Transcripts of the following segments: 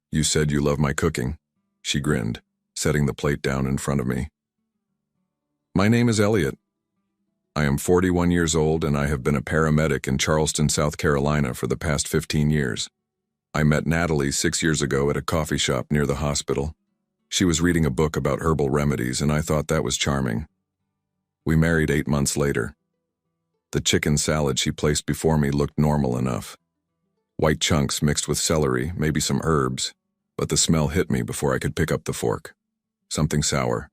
You said you love my cooking. She grinned, setting the plate down in front of me. My name is Elliot. I am 41 years old and I have been a paramedic in Charleston, South Carolina for the past 15 years. I met Natalie 6 years ago at a coffee shop near the hospital. She was reading a book about herbal remedies and I thought that was charming. We married 8 months later. The chicken salad she placed before me looked normal enough. White chunks mixed with celery, maybe some herbs, but the smell hit me before I could pick up the fork. Something sour.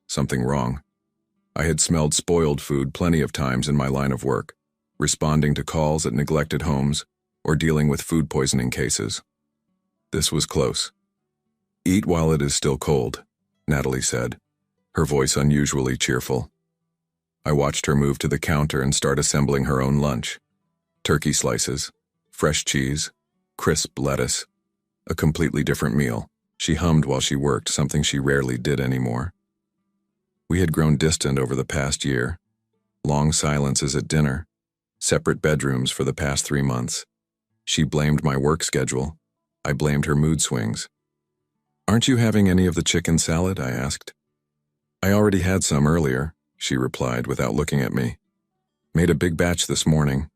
Something wrong. I had smelled spoiled food plenty of times in my line of work, responding to calls at neglected homes or dealing with food poisoning cases. This was close. Eat while it is still cold, Natalie said, her voice unusually cheerful. I watched her move to the counter and start assembling her own lunch. Turkey slices, fresh cheese, crisp lettuce, a completely different meal. She hummed while she worked, something she rarely did anymore. We had grown distant over the past year. Long silences at dinner, separate bedrooms for the past 3 months. She blamed my work schedule. I blamed her mood swings. Aren't you having any of the chicken salad? I asked. I already had some earlier, she replied without looking at me. Made a big batch this morning.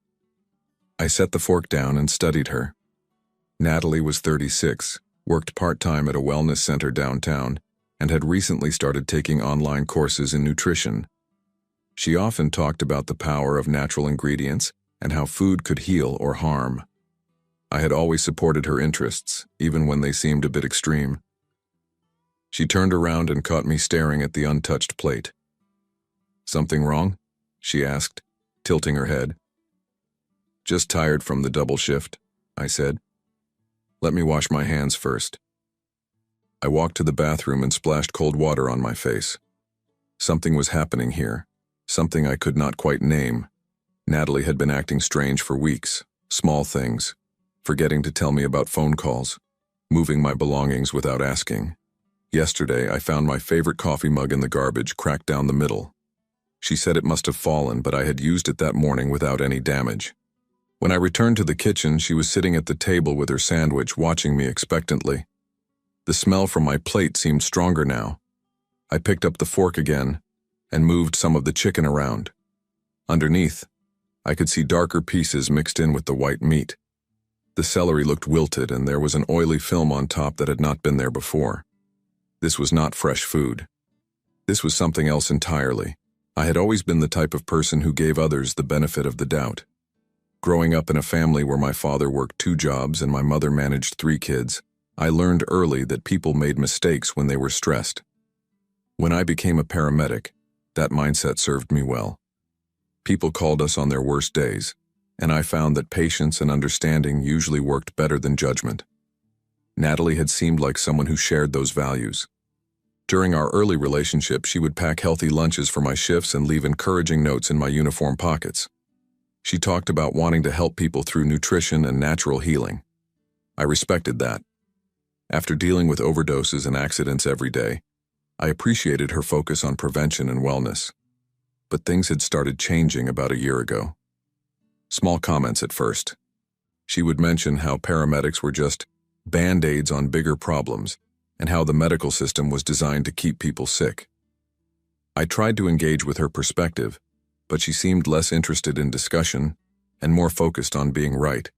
I set the fork down and studied her. Natalie was 36, worked part-time at a wellness center downtown, and had recently started taking online courses in nutrition. She often talked about the power of natural ingredients and how food could heal or harm. I had always supported her interests, even when they seemed a bit extreme. She turned around and caught me staring at the untouched plate. Something wrong? She asked, tilting her head. Just tired from the double shift, I said. Let me wash my hands first. I walked to the bathroom and splashed cold water on my face. Something was happening here, something I could not quite name. Natalie had been acting strange for weeks, small things, forgetting to tell me about phone calls, moving my belongings without asking. Yesterday, I found my favorite coffee mug in the garbage, cracked down the middle. She said it must have fallen, but I had used it that morning without any damage. When I returned to the kitchen, she was sitting at the table with her sandwich, watching me expectantly. The smell from my plate seemed stronger now. I picked up the fork again and moved some of the chicken around. Underneath, I could see darker pieces mixed in with the white meat. The celery looked wilted, and there was an oily film on top that had not been there before. This was not fresh food. This was something else entirely. I had always been the type of person who gave others the benefit of the doubt. Growing up in a family where my father worked 2 jobs and my mother managed 3 kids, I learned early that people made mistakes when they were stressed. When I became a paramedic, that mindset served me well. People called us on their worst days, and I found that patience and understanding usually worked better than judgment. Natalie had seemed like someone who shared those values. During our early relationship, she would pack healthy lunches for my shifts and leave encouraging notes in my uniform pockets. She talked about wanting to help people through nutrition and natural healing. I respected that. After dealing with overdoses and accidents every day, I appreciated her focus on prevention and wellness. But things had started changing about a year ago. Small comments at first. She would mention how paramedics were just band-aids on bigger problems, and how the medical system was designed to keep people sick. I tried to engage with her perspective, but she seemed less interested in discussion and more focused on being right.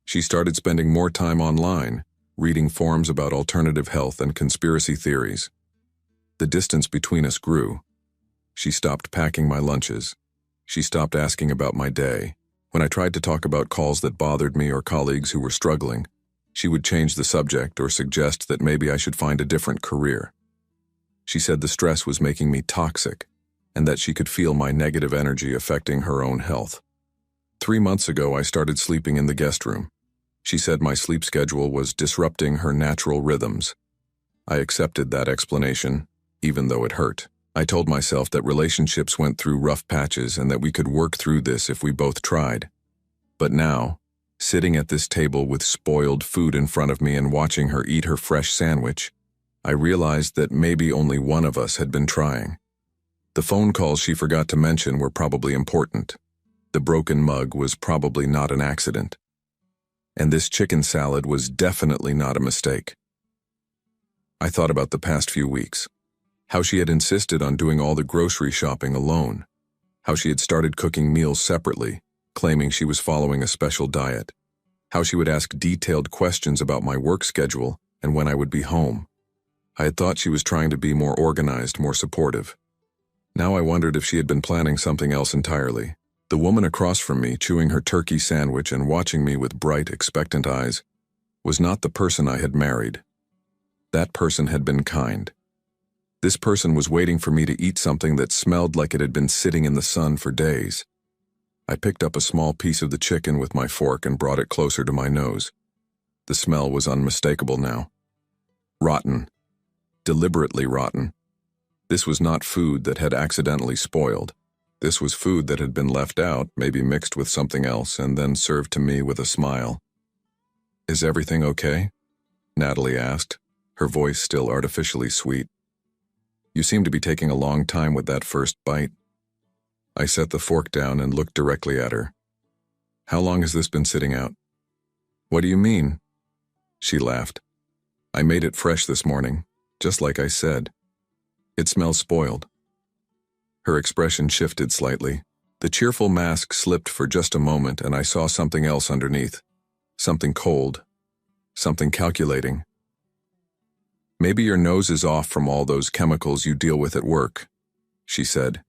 She started spending more time online, reading forums about alternative health and conspiracy theories. The distance between us grew. She stopped packing my lunches. She stopped asking about my day. When I tried to talk about calls that bothered me or colleagues who were struggling, she would change the subject or suggest that maybe I should find a different career. She said the stress was making me toxic, and that she could feel my negative energy affecting her own health. 3 months ago, I started sleeping in the guest room. She said my sleep schedule was disrupting her natural rhythms. I accepted that explanation, even though it hurt. I told myself that relationships went through rough patches and that we could work through this if we both tried. But now, sitting at this table with spoiled food in front of me and watching her eat her fresh sandwich, I realized that maybe only one of us had been trying. The phone calls she forgot to mention were probably important. The broken mug was probably not an accident. And this chicken salad was definitely not a mistake. I thought about the past few weeks, how she had insisted on doing all the grocery shopping alone, how she had started cooking meals separately, claiming she was following a special diet, how she would ask detailed questions about my work schedule and when I would be home. I had thought she was trying to be more organized, more supportive. Now I wondered if she had been planning something else entirely. The woman across from me, chewing her turkey sandwich and watching me with bright, expectant eyes, was not the person I had married. That person had been kind. This person was waiting for me to eat something that smelled like it had been sitting in the sun for days. I picked up a small piece of the chicken with my fork and brought it closer to my nose. The smell was unmistakable now. Rotten. Deliberately rotten. This was not food that had accidentally spoiled. This was food that had been left out, maybe mixed with something else, and then served to me with a smile. "Is everything okay?" Natalie asked, her voice still artificially sweet. "You seem to be taking a long time with that first bite." I set the fork down and looked directly at her. "How long has this been sitting out?" "What do you mean?" She laughed. "I made it fresh this morning, just like I said. It smells spoiled." Her expression shifted slightly. The cheerful mask slipped for just a moment, and I saw something else underneath. Something cold. Something calculating. "Maybe your nose is off from all those chemicals you deal with at work," she said.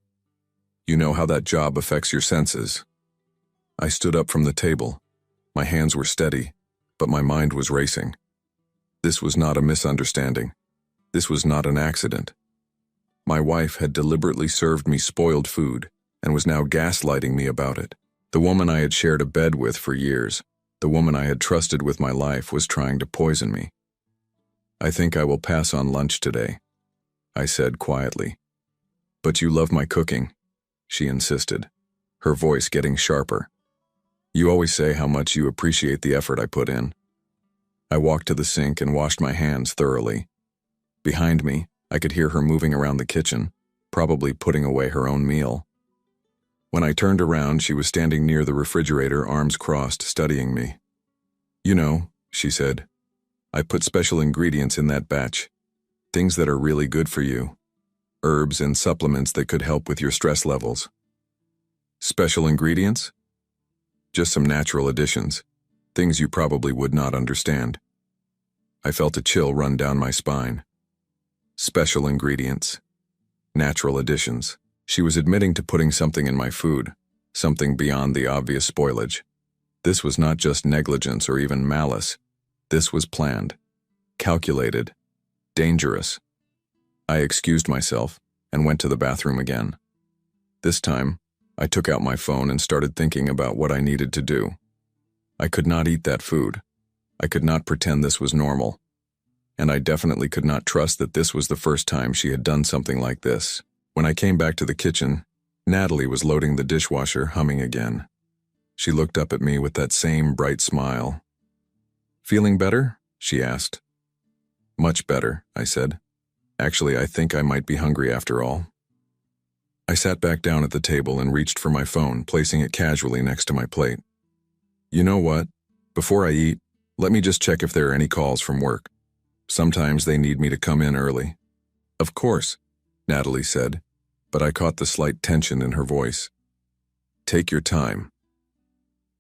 "You know how that job affects your senses." I stood up from the table. My hands were steady, but my mind was racing. This was not a misunderstanding. This was not an accident. My wife had deliberately served me spoiled food and was now gaslighting me about it. The woman I had shared a bed with for years, the woman I had trusted with my life, was trying to poison me. "I think I will pass on lunch today," I said quietly. "But you love my cooking," she insisted, her voice getting sharper. "You always say how much you appreciate the effort I put in." I walked to the sink and washed my hands thoroughly. Behind me, I could hear her moving around the kitchen, probably putting away her own meal. When I turned around, she was standing near the refrigerator, arms crossed, studying me. "You know," she said, "I put special ingredients in that batch. Things that are really good for you. Herbs and supplements that could help with your stress levels." "Special ingredients?" "Just some natural additions. Things you probably would not understand." I felt a chill run down my spine. Special ingredients. Natural additions. She was admitting to putting something in my food, something beyond the obvious spoilage. This was not just negligence or even malice. This was planned, calculated, dangerous. I excused myself and went to the bathroom again. This time, I took out my phone and started thinking about what I needed to do. I could not eat that food. I could not pretend this was normal. And I definitely could not trust that this was the first time she had done something like this. When I came back to the kitchen, Natalie was loading the dishwasher, humming again. She looked up at me with that same bright smile. "Feeling better?" she asked. "Much better," I said. "Actually, I think I might be hungry after all." I sat back down at the table and reached for my phone, placing it casually next to my plate. "You know what? Before I eat, let me just check if there are any calls from work. Sometimes they need me to come in early." "Of course," Natalie said, but I caught the slight tension in her voice. "Take your time."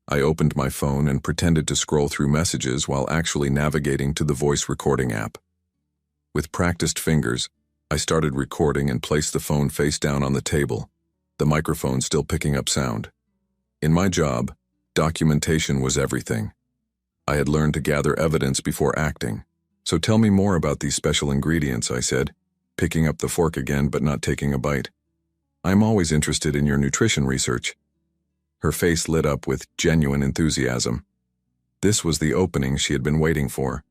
I opened my phone and pretended to scroll through messages while actually navigating to the voice recording app. With practiced fingers, I started recording and placed the phone face down on the table, the microphone still picking up sound. In my job, documentation was everything. I had learned to gather evidence before acting. "So tell me more about these special ingredients," I said, picking up the fork again but not taking a bite. "I'm always interested in your nutrition research." Her face lit up with genuine enthusiasm. This was the opening she had been waiting for.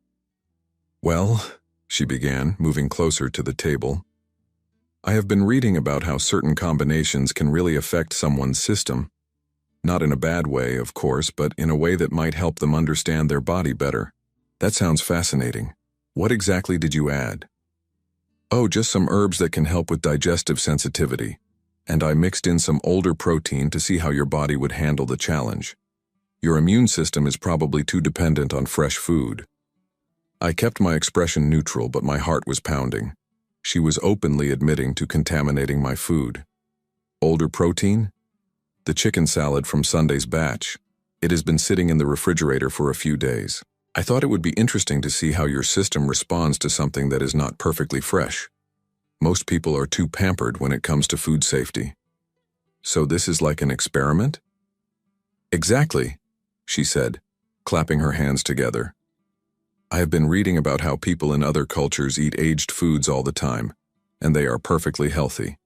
"Well," she began, moving closer to the table, "I have been reading about how certain combinations can really affect someone's system. Not in a bad way, of course, but in a way that might help them understand their body better." "That sounds fascinating. What exactly did you add?" "Oh, just some herbs that can help with digestive sensitivity. And I mixed in some older protein to see how your body would handle the challenge." Your immune system is probably too dependent on fresh food. I kept my expression neutral, but my heart was pounding. She was openly admitting to contaminating my food. Older protein? The chicken salad from Sunday's batch. It has been sitting in the refrigerator for a few days. I thought it would be interesting to see how your system responds to something that is not perfectly fresh. Most people are too pampered when it comes to food safety. So this is like an experiment? Exactly, she said, clapping her hands together. I have been reading about how people in other cultures eat aged foods all the time, and they are perfectly healthy.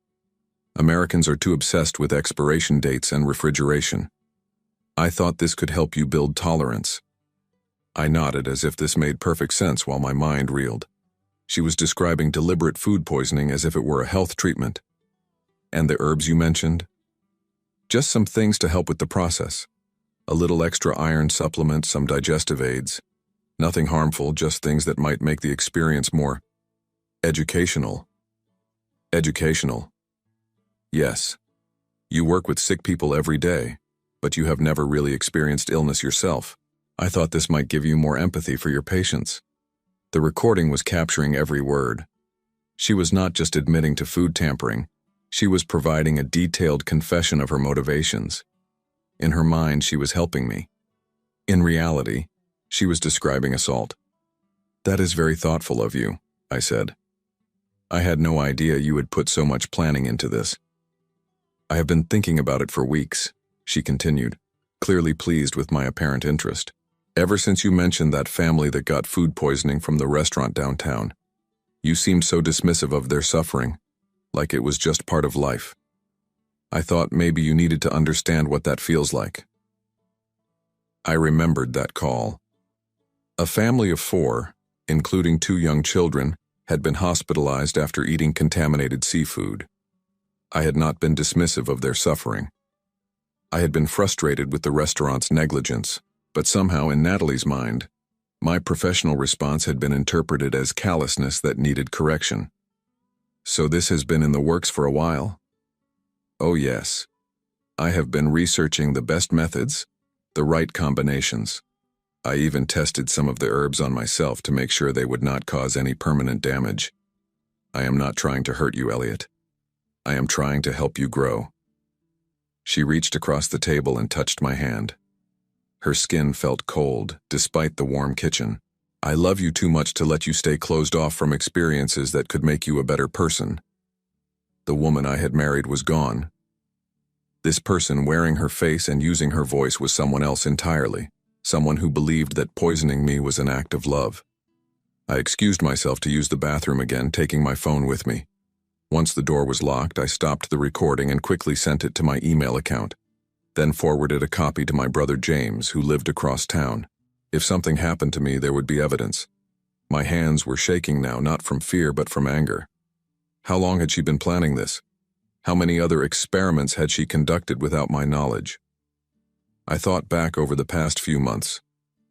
Americans are too obsessed with expiration dates and refrigeration. I thought this could help you build tolerance. I nodded as if this made perfect sense while my mind reeled. She was describing deliberate food poisoning as if it were a health treatment. And the herbs you mentioned? Just some things to help with the process. A little extra iron supplement, some digestive aids. Nothing harmful, just things that might make the experience more educational. Educational. Yes. You work with sick people every day, but you have never really experienced illness yourself. I thought this might give you more empathy for your patients. The recording was capturing every word. She was not just admitting to food tampering, she was providing a detailed confession of her motivations. In her mind, she was helping me. In reality, she was describing assault. That is very thoughtful of you, I said. I had no idea you had put so much planning into this. I have been thinking about it for weeks, she continued, clearly pleased with my apparent interest. Ever since you mentioned that family that got food poisoning from the restaurant downtown, you seemed so dismissive of their suffering, like it was just part of life. I thought maybe you needed to understand what that feels like. I remembered that call. A family of 4, including 2 young children, had been hospitalized after eating contaminated seafood. I had not been dismissive of their suffering. I had been frustrated with the restaurant's negligence, but somehow in Natalie's mind, my professional response had been interpreted as callousness that needed correction. So this has been in the works for a while? Oh yes. I have been researching the best methods, the right combinations. I even tested some of the herbs on myself to make sure they would not cause any permanent damage. I am not trying to hurt you, Elliot. I am trying to help you grow. She reached across the table and touched my hand. Her skin felt cold, despite the warm kitchen. I love you too much to let you stay closed off from experiences that could make you a better person. The woman I had married was gone. This person wearing her face and using her voice was someone else entirely, someone who believed that poisoning me was an act of love. I excused myself to use the bathroom again, taking my phone with me. Once the door was locked, I stopped the recording and quickly sent it to my email account, then forwarded a copy to my brother James, who lived across town. If something happened to me, there would be evidence. My hands were shaking now, not from fear but from anger. How long had she been planning this? How many other experiments had she conducted without my knowledge? I thought back over the past few months,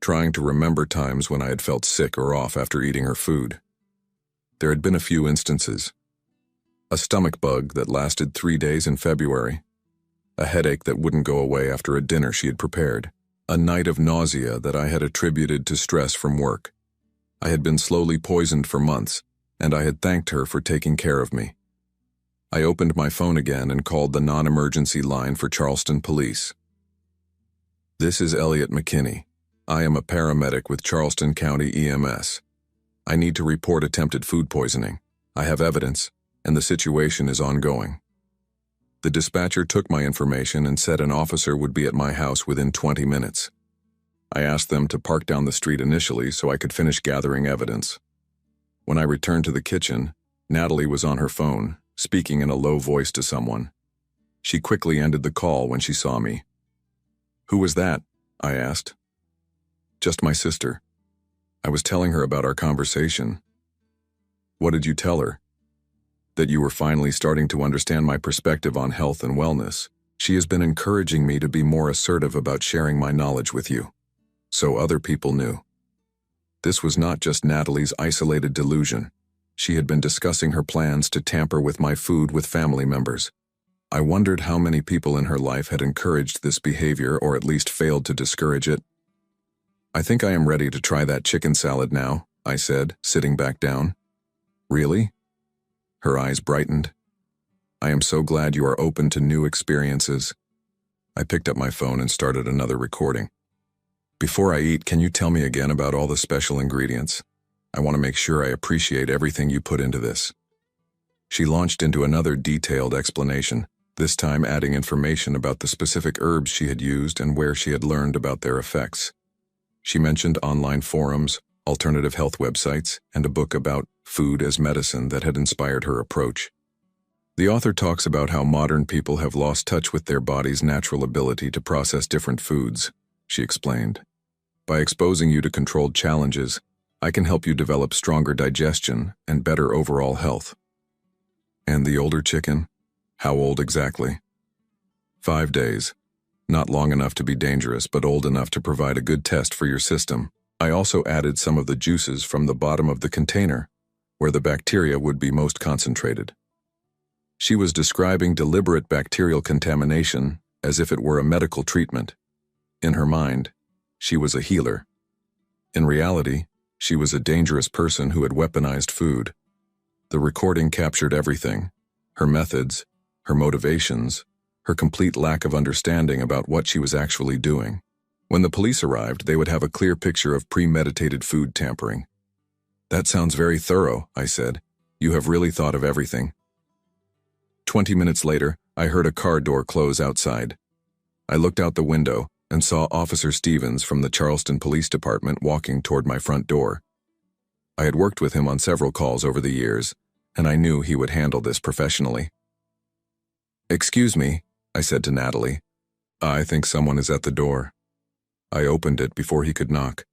trying to remember times when I had felt sick or off after eating her food. There had been a few instances. A stomach bug that lasted 3 days in February. A headache that wouldn't go away after a dinner she had prepared. A night of nausea that I had attributed to stress from work. I had been slowly poisoned for months, and I had thanked her for taking care of me. I opened my phone again and called the non-emergency line for Charleston Police. This is Elliot McKinney. I am a paramedic with Charleston County EMS. I need to report attempted food poisoning. I have evidence, and the situation is ongoing. The dispatcher took my information and said an officer would be at my house within 20 minutes. I asked them to park down the street initially so I could finish gathering evidence. When I returned to the kitchen, Natalie was on her phone, speaking in a low voice to someone. She quickly ended the call when she saw me. "Who was that?" I asked. "Just my sister. I was telling her about our conversation." "What did you tell her?" "That you were finally starting to understand my perspective on health and wellness. She has been encouraging me to be more assertive about sharing my knowledge with you, so other people knew." This was not just Natalie's isolated delusion. She had been discussing her plans to tamper with my food with family members. I wondered how many people in her life had encouraged this behavior or at least failed to discourage it. "I think I am ready to try that chicken salad now," I said, sitting back down. "Really?" Her eyes brightened. "I am so glad you are open to new experiences." I picked up my phone and started another recording. "Before I eat, can you tell me again about all the special ingredients? I want to make sure I appreciate everything you put into this." She launched into another detailed explanation, this time adding information about the specific herbs she had used and where she had learned about their effects. She mentioned online forums, alternative health websites, and a book about food as medicine that had inspired her approach. The author talks about how modern people have lost touch with their body's natural ability to process different foods, she explained. "By exposing you to controlled challenges, I can help you develop stronger digestion and better overall health." "And the older chicken? How old exactly?" 5 days. Not long enough to be dangerous, but old enough to provide a good test for your system. I also added some of the juices from the bottom of the container, where the bacteria would be most concentrated. She was describing deliberate bacterial contamination as if it were a medical treatment. In her mind, she was a healer. In reality, she was a dangerous person who had weaponized food. The recording captured everything: her methods, her motivations, her complete lack of understanding about what she was actually doing. When the police arrived, they would have a clear picture of premeditated food tampering. "That sounds very thorough," I said. "You have really thought of everything." 20 minutes later, I heard a car door close outside. I looked out the window and saw Officer Stevens from the Charleston Police Department walking toward my front door. I had worked with him on several calls over the years, and I knew he would handle this professionally. "Excuse me," I said to Natalie. "I think someone is at the door." I opened it before he could knock.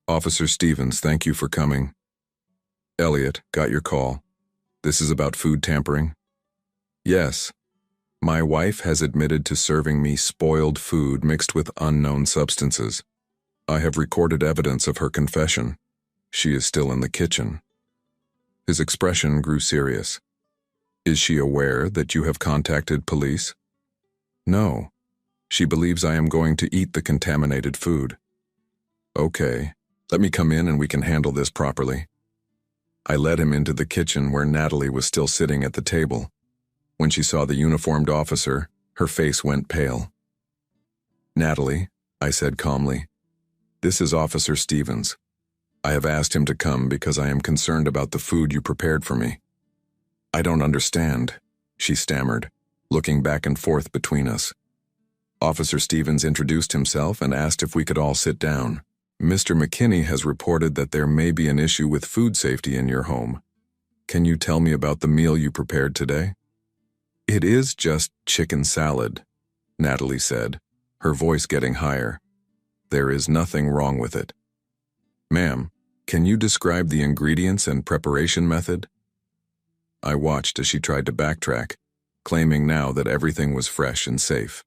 "Officer Stevens, thank you for coming." "Elliot, got your call. This is about food tampering?" "Yes. My wife has admitted to serving me spoiled food mixed with unknown substances. I have recorded evidence of her confession. She is still in the kitchen." His expression grew serious. "Is she aware that you have contacted police?" "No. She believes I am going to eat the contaminated food." "Okay, let me come in and we can handle this properly." I led him into the kitchen where Natalie was still sitting at the table. When she saw the uniformed officer, her face went pale. "Natalie," I said calmly, "this is Officer Stevens. I have asked him to come because I am concerned about the food you prepared for me." "I don't understand," she stammered, looking back and forth between us. Officer Stevens introduced himself and asked if we could all sit down. "Mr. McKinney has reported that there may be an issue with food safety in your home. Can you tell me about the meal you prepared today?" "It is just chicken salad," Natalie said, her voice getting higher. "There is nothing wrong with it." "Ma'am, can you describe the ingredients and preparation method?" I watched as she tried to backtrack, claiming now that everything was fresh and safe.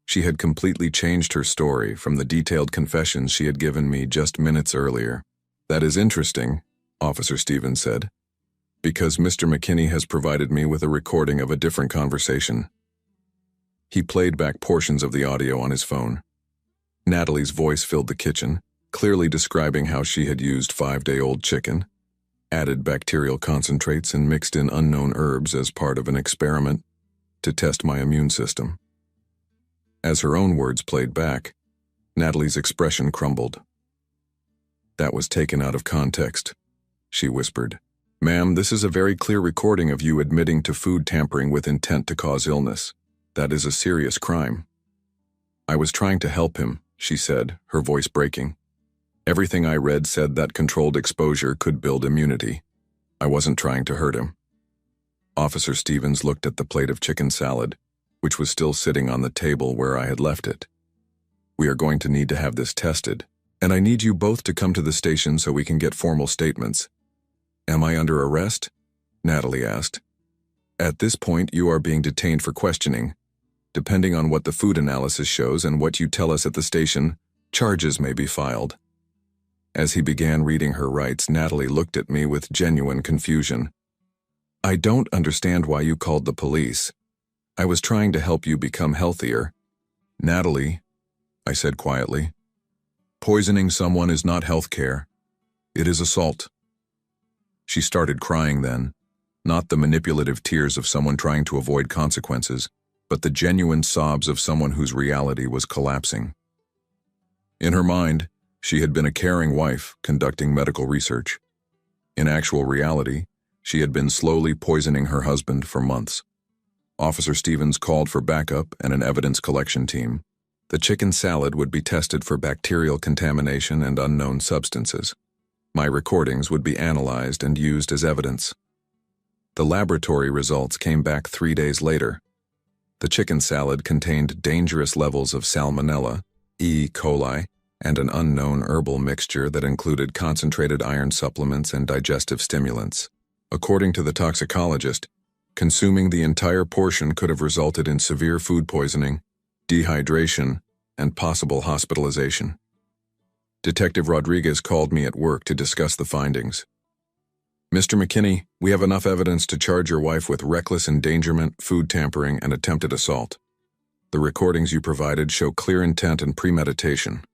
She had completely changed her story from the detailed confessions she had given me just minutes earlier. "That is interesting," Officer Stevens said, "because Mr. McKinney has provided me with a recording of a different conversation." He played back portions of the audio on his phone. Natalie's voice filled the kitchen, clearly describing how she had used 5-day-old chicken, added bacterial concentrates and mixed in unknown herbs as part of an experiment to test my immune system. As her own words played back, Natalie's expression crumbled. "That was taken out of context," she whispered. "Ma'am, this is a very clear recording of you admitting to food tampering with intent to cause illness. That is a serious crime." "I was trying to help him," she said, her voice breaking. "Everything I read said that controlled exposure could build immunity. I wasn't trying to hurt him." Officer Stevens looked at the plate of chicken salad, which was still sitting on the table where I had left it. "We are going to need to have this tested, and I need you both to come to the station so we can get formal statements." "Am I under arrest?" Natalie asked. "At this point, you are being detained for questioning. Depending on what the food analysis shows and what you tell us at the station, charges may be filed." As he began reading her rights, Natalie looked at me with genuine confusion. "I don't understand why you called the police. I was trying to help you become healthier. Natalie, I said quietly, poisoning someone is not health care. It is assault. She started crying then, not the manipulative tears of someone trying to avoid consequences, but the genuine sobs of someone whose reality was collapsing. In her mind, she had been a caring wife conducting medical research. In actual reality, she had been slowly poisoning her husband for months. Officer Stevens called for backup and an evidence collection team. The chicken salad would be tested for bacterial contamination and unknown substances. My recordings would be analyzed and used as evidence. The laboratory results came back 3 days later. The chicken salad contained dangerous levels of Salmonella, E. coli, and an unknown herbal mixture that included concentrated iron supplements and digestive stimulants. According to the toxicologist, consuming the entire portion could have resulted in severe food poisoning, dehydration, and possible hospitalization. Detective Rodriguez called me at work to discuss the findings. Mr. McKinney, we have enough evidence to charge your wife with reckless endangerment, food tampering, and attempted assault. The recordings you provided show clear intent and premeditation.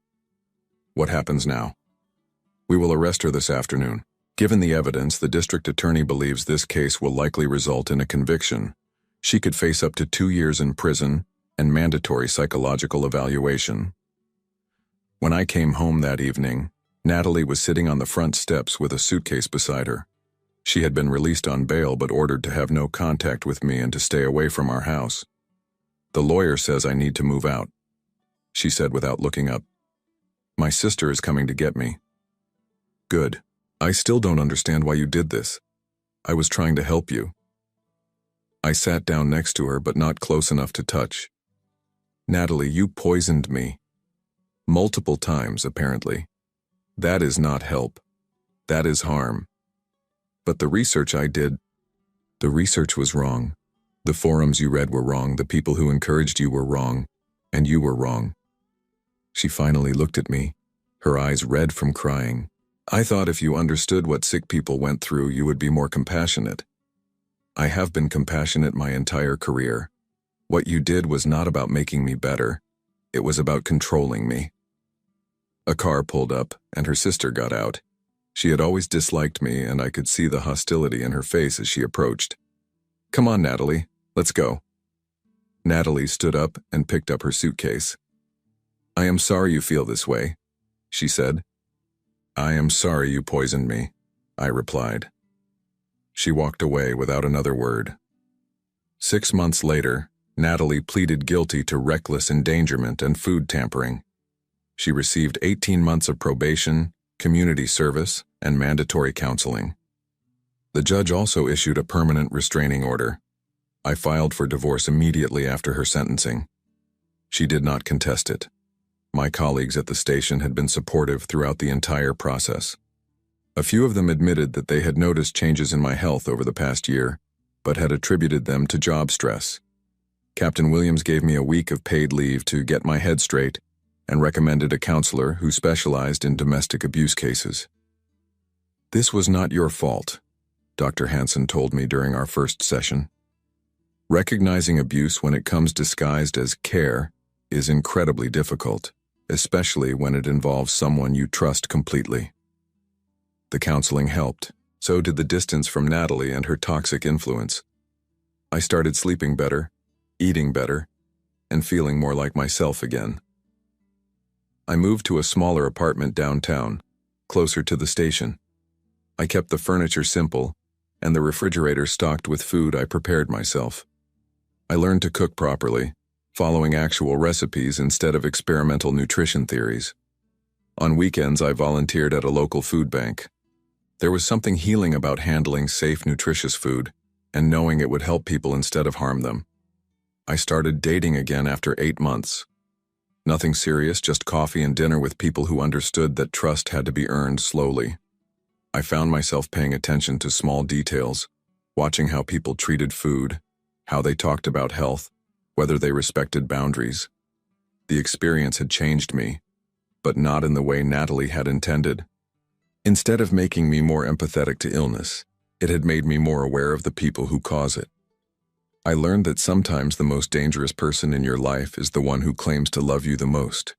What happens now? We will arrest her this afternoon. Given the evidence, the district attorney believes this case will likely result in a conviction. She could face up to 2 years in prison and mandatory psychological evaluation. When I came home that evening, Natalie was sitting on the front steps with a suitcase beside her. She had been released on bail but ordered to have no contact with me and to stay away from our house. The lawyer says I need to move out, she said without looking up. My sister is coming to get me. Good. I still don't understand why you did this. I was trying to help you. I sat down next to her, but not close enough to touch. Natalie, you poisoned me. Multiple times, apparently. That is not help. That is harm. But the research I did, the research was wrong. The forums you read were wrong, the people who encouraged you were wrong, and you were wrong. She finally looked at me, her eyes red from crying. I thought if you understood what sick people went through, you would be more compassionate. I have been compassionate my entire career. What you did was not about making me better. It was about controlling me. A car pulled up, and her sister got out. She had always disliked me, and I could see the hostility in her face as she approached. Come on, Natalie, let's go. Natalie stood up and picked up her suitcase. I am sorry you feel this way, she said. I am sorry you poisoned me, I replied. She walked away without another word. 6 months later, Natalie pleaded guilty to reckless endangerment and food tampering. She received 18 months of probation, community service, and mandatory counseling. The judge also issued a permanent restraining order. I filed for divorce immediately after her sentencing. She did not contest it. My colleagues at the station had been supportive throughout the entire process. A few of them admitted that they had noticed changes in my health over the past year, but had attributed them to job stress. Captain Williams gave me a week of paid leave to get my head straight and recommended a counselor who specialized in domestic abuse cases. This was not your fault, Dr. Hansen told me during our first session. Recognizing abuse when it comes disguised as care is incredibly difficult, especially when it involves someone you trust completely. The counseling helped. So did the distance from Natalie and her toxic influence. I started sleeping better, eating better, and feeling more like myself again. I moved to a smaller apartment downtown, closer to the station. I kept the furniture simple, and the refrigerator stocked with food I prepared myself. I learned to cook properly, following actual recipes instead of experimental nutrition theories. On weekends, I volunteered at a local food bank. There was something healing about handling safe, nutritious food and knowing it would help people instead of harm them. I started dating again after 8 months. Nothing serious, just coffee and dinner with people who understood that trust had to be earned slowly. I found myself paying attention to small details, watching how people treated food, how they talked about health, whether they respected boundaries. The experience had changed me, but not in the way Natalie had intended. Instead of making me more empathetic to illness, it had made me more aware of the people who cause it. I learned that sometimes the most dangerous person in your life is the one who claims to love you the most.